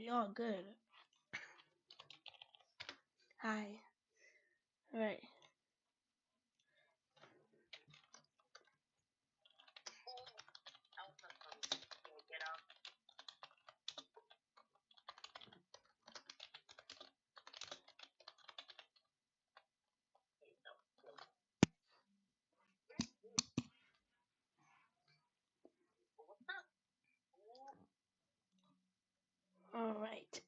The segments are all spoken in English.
We all good. Hi. Alright. Alright.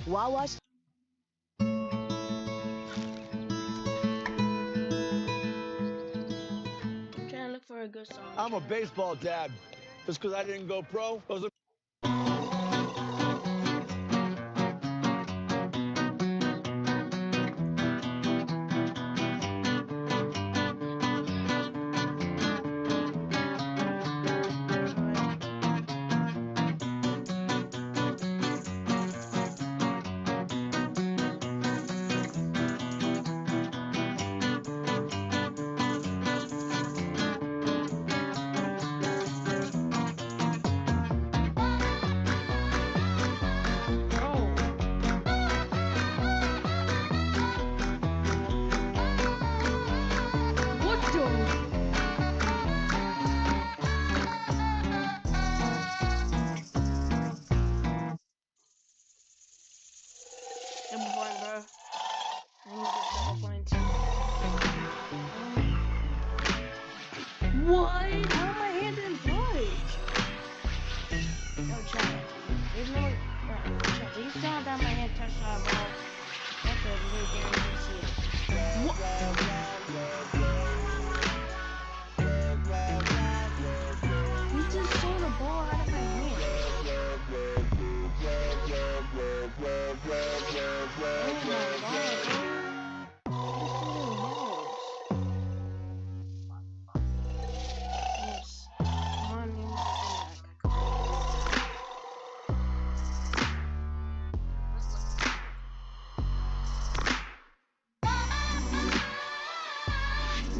Wawa's I'm trying to look for a good song. I'm a baseball dad. Just because I didn't go pro doesn't. Double point, bro. I need this double point. What? How my hand didn't budge? Yo, chat. There's no. Chat. They saw that my hand touched that ball. That's a really guarantee to see it. What? He just saw the ball out of my hand. Oh my god, bro. Yes. Come on, you need to come back.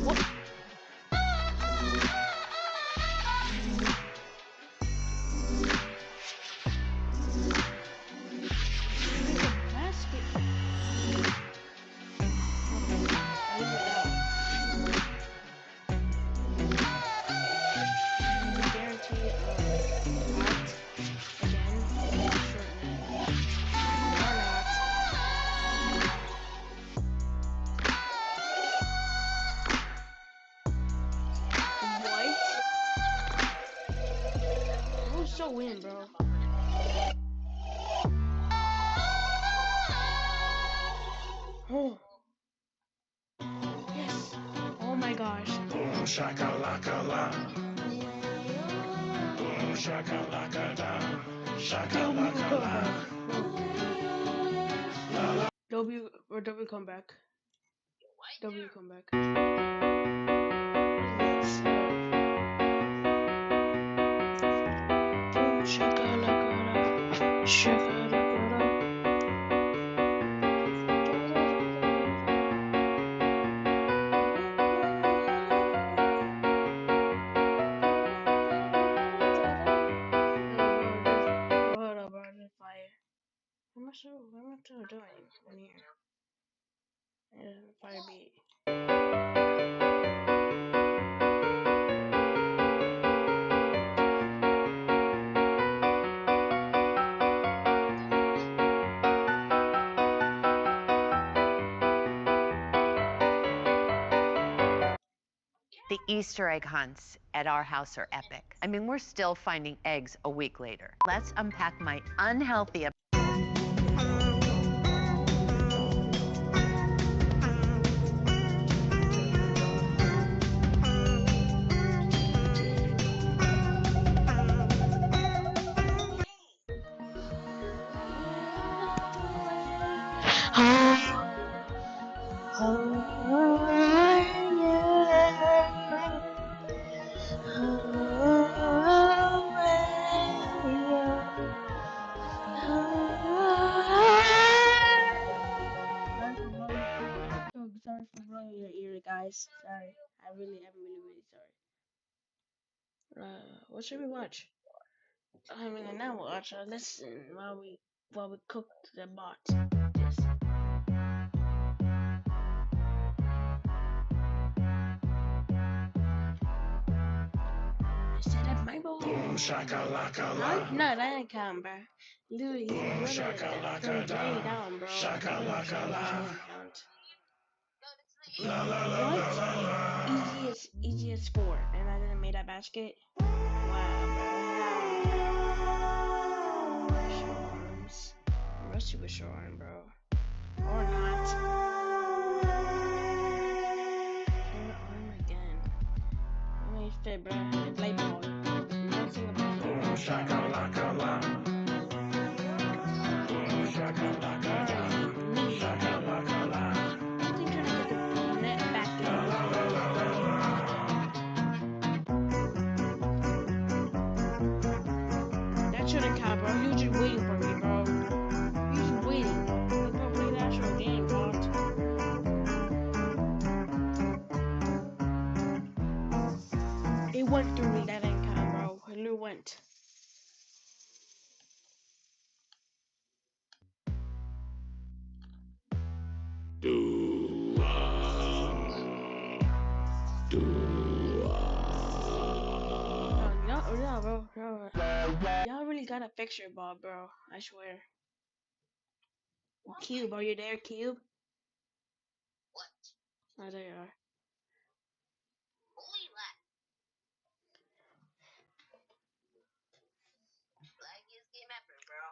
What? There's a basket. Leave it out. Guarantee out again. Shorten it. Or not. What? That was so weird, bro. Oh. Yes. Oh my gosh. Boom shakalaka la. Boom shakalaka la. Shakalaka la. W or W come back. W come back. Boom shakalaka la. Shakalaka la. Hold up, bro. There's fire. What am I still doing in here? Fire beat. The Easter egg hunts at our house are epic. I mean, we're still finding eggs a week later. Let's unpack my unhealthy. I'm really sorry. What should we watch? I mean, not watch. Listen while we cook the bot. Yes. Set up my bowl. Boom shakalaka la. No, that ain't count, bro. Literally, Boom shakalaka da. down, bro. Shakalaka la. Count. La la la la la la. Easiest sport, and I didn't make that basket. Wow, bro. Short arms. Rusty with short arm, bro. Or not. Short arm again. Let me fit, bro. I play ball. Nothing about Boom shakalaka la. Boom shakalaka da. Shakalaka la. I think trying to get the net back in. La la la la la. That shouldn't count, bro. You just waiting for me, bro. You just waiting. You don't play the actual game, bro. It went through me. That didn't count, bro. It literally went. No, bro. No. Y'all really gotta fix your ball, bro. I swear. Cube, are you there, Cube? What? Oh, there you are. Holy lag. Laggiest game ever, bro.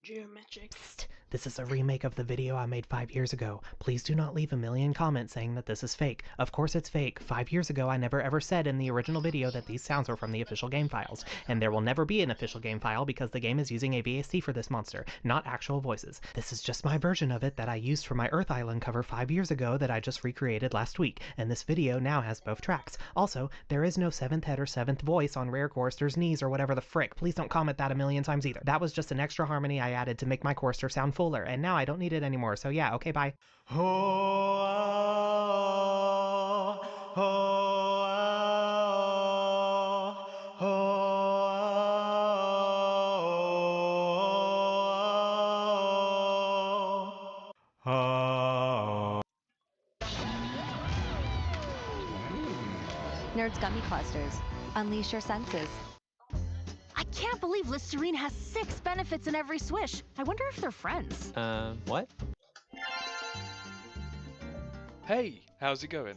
Geometrics. This is a remake of the video I made 5 years ago. Please do not leave a million comments saying that this is fake. Of course it's fake. 5 years ago I never ever said in the original video that these sounds were from the official game files. And there will never be an official game file because the game is using a VST for this monster, not actual voices. This is just my version of it that I used for my Earth Island cover 5 years ago that I just recreated last week, and this video now has both tracks. Also, there is no 7th head or 7th voice on Rare Chorister's knees or whatever the frick. Please don't comment that a million times either. That was just an extra harmony I added to make my Chorister sound fuller, and now I don't need it anymore, so yeah, okay, bye. Nerds Gummy Clusters. Unleash your senses. I can't believe Listerine has 6 benefits in every swish. I wonder if they're friends. What? Hey, how's it going?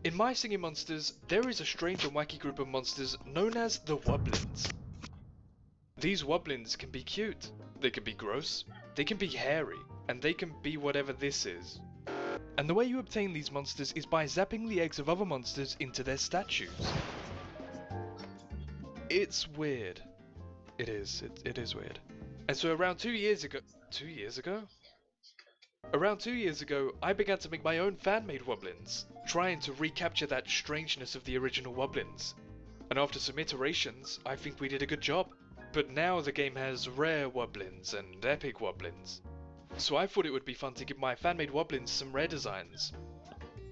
In My Singing Monsters, there is a strange and wacky group of monsters known as the Wobblins. These Wobblins can be cute, they can be gross, they can be hairy, and they can be whatever this is. And the way you obtain these monsters is by zapping the eggs of other monsters into their statues. It's weird. It is weird. And so around 2 years ago... 2 years ago? Around 2 years ago, I began to make my own fan-made Wobblins, trying to recapture that strangeness of the original Wobblins. And after some iterations, I think we did a good job. But now the game has rare Wobblins and epic Wobblins. So I thought it would be fun to give my fan-made Wobblins some rare designs.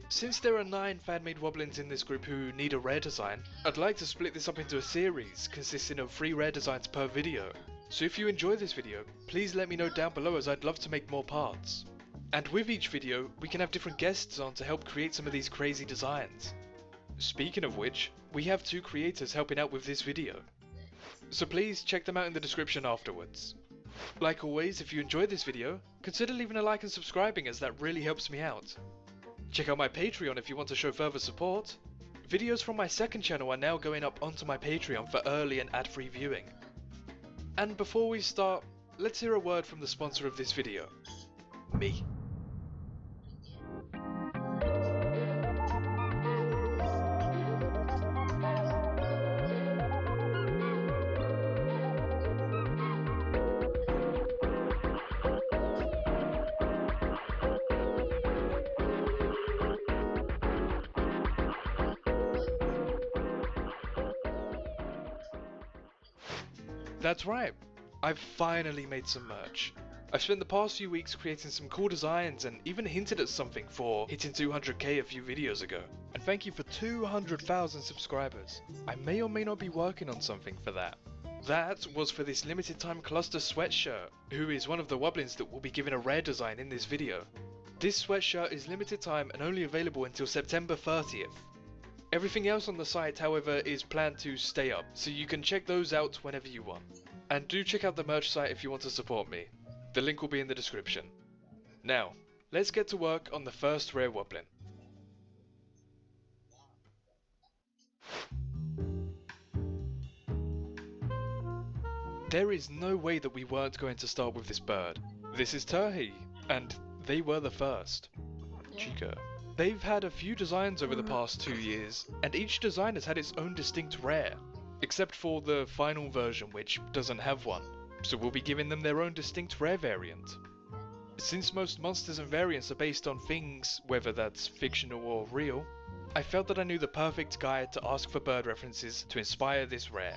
Since there are 9 fan-made Wobblins in this group who need a rare design, I'd like to split this up into a series consisting of 3 rare designs per video. So if you enjoy this video, please let me know down below as I'd love to make more parts. And with each video, we can have different guests on to help create some of these crazy designs. Speaking of which, we have 2 creators helping out with this video. So please check them out in the description afterwards. Like always, if you enjoyed this video, consider leaving a like and subscribing as that really helps me out. Check out my Patreon if you want to show further support. Videos from my second channel are now going up onto my Patreon for early and ad-free viewing. And before we start, let's hear a word from the sponsor of this video. Me. That's right, I've finally made some merch. I've spent the past few weeks creating some cool designs and even hinted at something for hitting 200k a few videos ago. And thank you for 200,000 subscribers. I may or may not be working on something for that. That was for this limited time cluster sweatshirt, who is one of the Wobblins that will be given a rare design in this video. This sweatshirt is limited time and only available until September 30th. Everything else on the site, however, is planned to stay up, so you can check those out whenever you want. And do check out the merch site if you want to support me. The link will be in the description. Now, let's get to work on the first rare Woblin. There is no way that we weren't going to start with this bird. This is Turhi, and they were the first. Chica. They've had a few designs over the past 2 years, and each design has had its own distinct rare, except for the final version, which doesn't have one. So we'll be giving them their own distinct rare variant. Since most monsters and variants are based on things, whether that's fictional or real, I felt that I knew the perfect guy to ask for bird references to inspire this rare.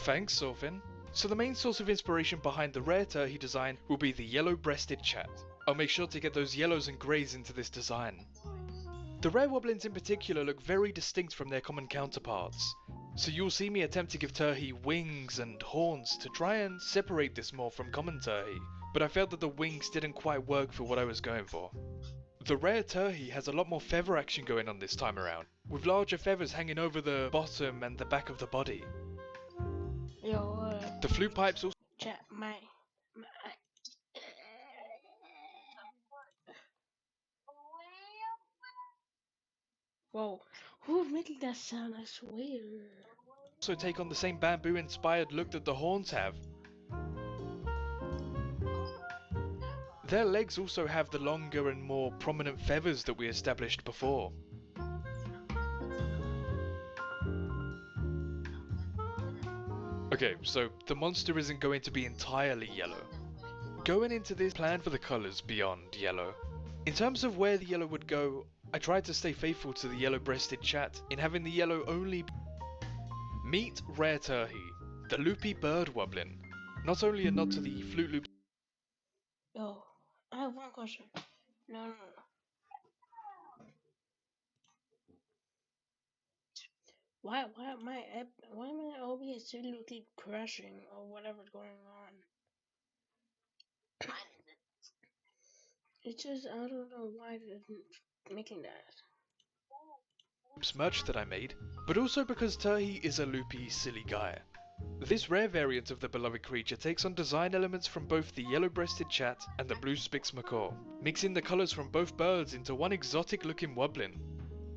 Thanks, Sorfin. So the main source of inspiration behind the rare Turhi design will be the yellow-breasted chat. I'll make sure to get those yellows and greys into this design. The rare Woblins in particular look very distinct from their common counterparts, so you'll see me attempt to give Turhi wings and horns to try and separate this more from common Turhi, but I felt that the wings didn't quite work for what I was going for. The rare Turhi has a lot more feather action going on this time around, with larger feathers hanging over the bottom and the back of the body. Yo, The flute pipes also chat, my. Whoa, who's making that sound? I swear. take on the same bamboo-inspired look that the horns have. Their legs also have the longer and more prominent feathers that we established before. Okay, so the monster isn't going to be entirely yellow. Going into this, plan for the colours beyond yellow. In terms of where the yellow would go, I tried to stay faithful to the yellow-breasted chat in having the yellow only meet rare Turhi, the loopy bird Woblin. Not only a nod to the flute loop. Yo, I have one question. No. Why am I always looking crashing or whatever's going on? It's just, I don't know why it's making that. Merch that I made, but also because Turhi is a loopy, silly guy. This rare variant of the beloved creature takes on design elements from both the yellow-breasted chat and the blue Spix macaw, mixing the colours from both birds into one exotic-looking Woblin.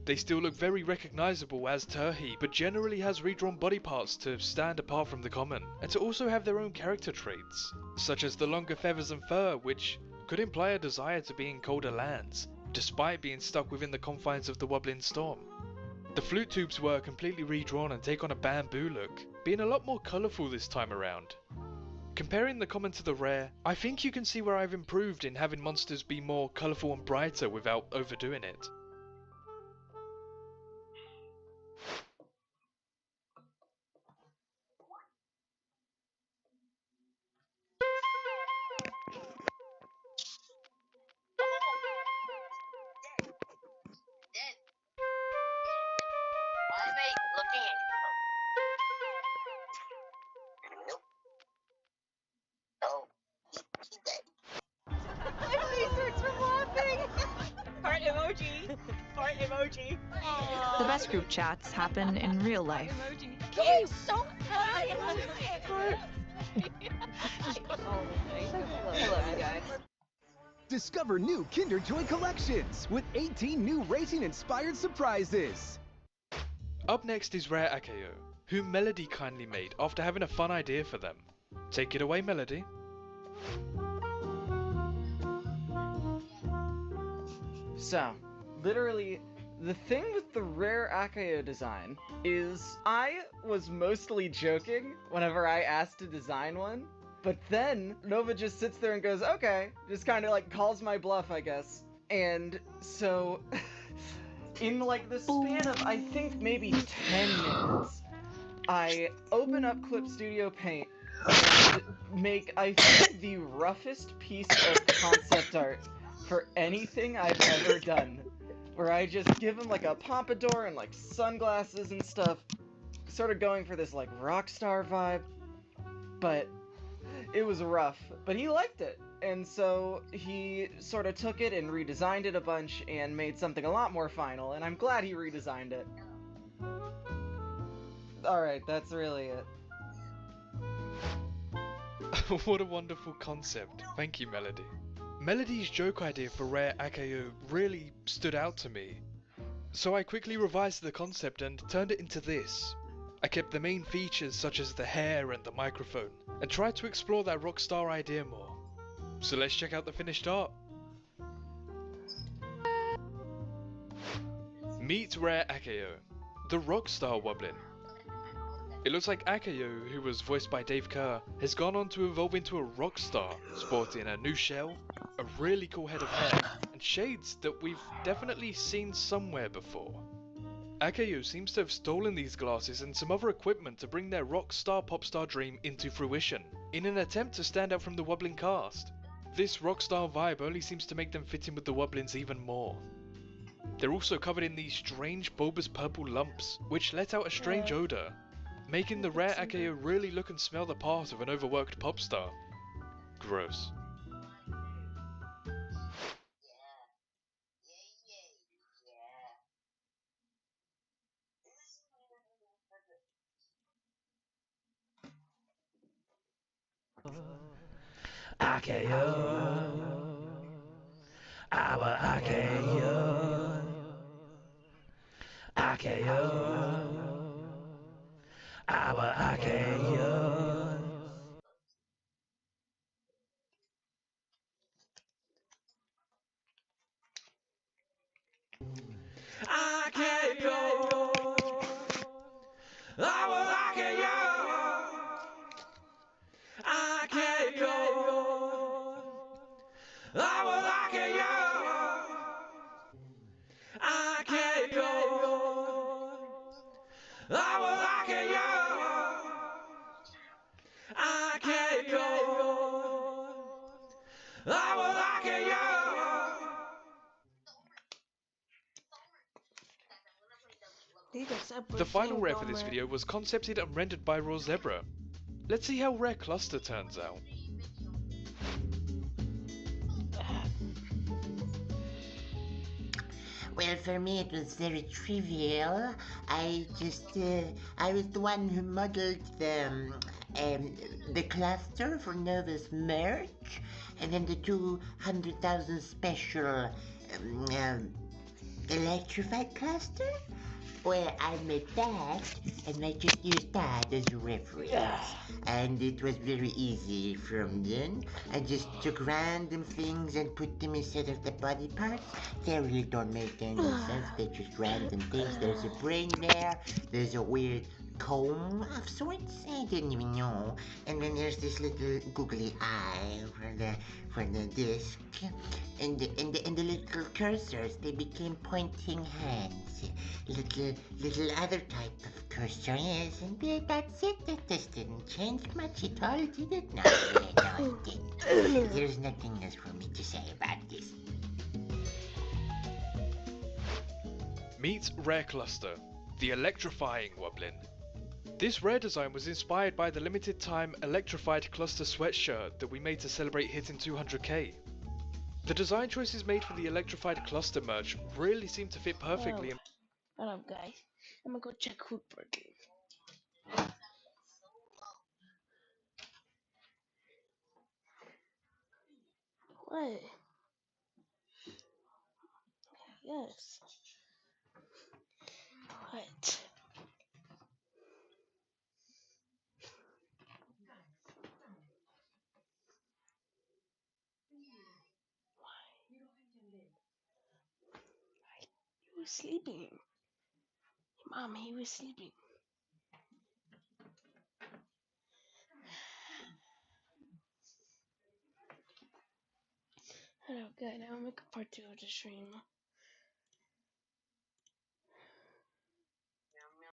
They still look very recognisable as Turhi, but generally has redrawn body parts to stand apart from the common, and to also have their own character traits, such as the longer feathers and fur, which could imply a desire to be in colder lands, despite being stuck within the confines of the Woblin Storm. The flute tubes were completely redrawn and take on a bamboo look, being a lot more colourful this time around. Comparing the common to the rare, I think you can see where I've improved in having monsters be more colourful and brighter without overdoing it. Why am I looking at you? Nope. Oh, he's dead. My face hurts from laughing. Heart emoji. Heart emoji. The best group chats happen in real life. Emoji. He's so high. I love you guys. Discover new Kinder Joy collections with 18 new racing-inspired surprises. Up next is Rare Akeo, whom Melody kindly made after having a fun idea for them. Take it away, Melody. So, literally, the thing with the rare Akeo design is I was mostly joking whenever I asked to design one, But then Nova just sits there and goes, okay, just kind of like calls my bluff, I guess. And so in like the span of I think maybe 10 minutes, I open up Clip Studio Paint and make, I think, the roughest piece of concept art for anything I've ever done. Where I just give him like a pompadour and like sunglasses and stuff, sort of going for this like rock star vibe. But it was rough, but he liked it. And so he sort of took it and redesigned it a bunch and made something a lot more final, and I'm glad he redesigned it. Alright, that's really it. What a wonderful concept. Thank you, Melody. Melody's joke idea for Rare Akayo really stood out to me. So I quickly revised the concept and turned it into this. I kept the main features such as the hair and the microphone, and tried to explore that rockstar idea more. So let's check out the finished art. Meet Rare Akayo, the rockstar Woblin. It looks like Akayo, who was voiced by Dave Kerr, has gone on to evolve into a rock star, sporting a new shell, a really cool head of hair, and shades that we've definitely seen somewhere before. Akayo seems to have stolen these glasses and some other equipment to bring their rock star pop star dream into fruition, in an attempt to stand out from the Woblin cast. This rock star vibe only seems to make them fit in with the Woblins even more. They're also covered in these strange bulbous purple lumps, which let out a strange odour, making the Rare Akayo really look and smell the part of an overworked pop star. Gross. Akayo, our Akayo, Akayo, our Akayo. Akayo, our Akayo, Akayo, our Akayo, Akayo, our Akayo, Akayo, our Akayo. The final rare for this video was concepted and rendered by Raw Zebra. Let's see how Rare Cluster turns out. Well, for me it was very trivial. I was the one who modeled the cluster for Nova's merch, and then the 200,000 special electrified cluster. Well, I made that, and I just used that as a reference. And it was very easy from then. I just took random things and put them instead of the body parts. They really don't make any sense, they're just random things. There's a brain there, there's a weird comb of sorts, I didn't even know. And then there's this little googly eye for the disc. And the little cursors, they became pointing hands. Little other type of cursor, yes, and that's it. That just didn't change much at all, did it? No, it didn't. There's nothing else for me to say about this. Meet Rare Cluster, the electrifying Woblin. This rare design was inspired by the limited time electrified cluster sweatshirt that we made to celebrate hitting 200k. The design choices made for the electrified cluster merch really seem to fit perfectly. Hold up, guys. I'm gonna go check food burger. What? Yes. What? He was sleeping. Mom, he was sleeping. Hello, good. I'll make a part 2 of the stream.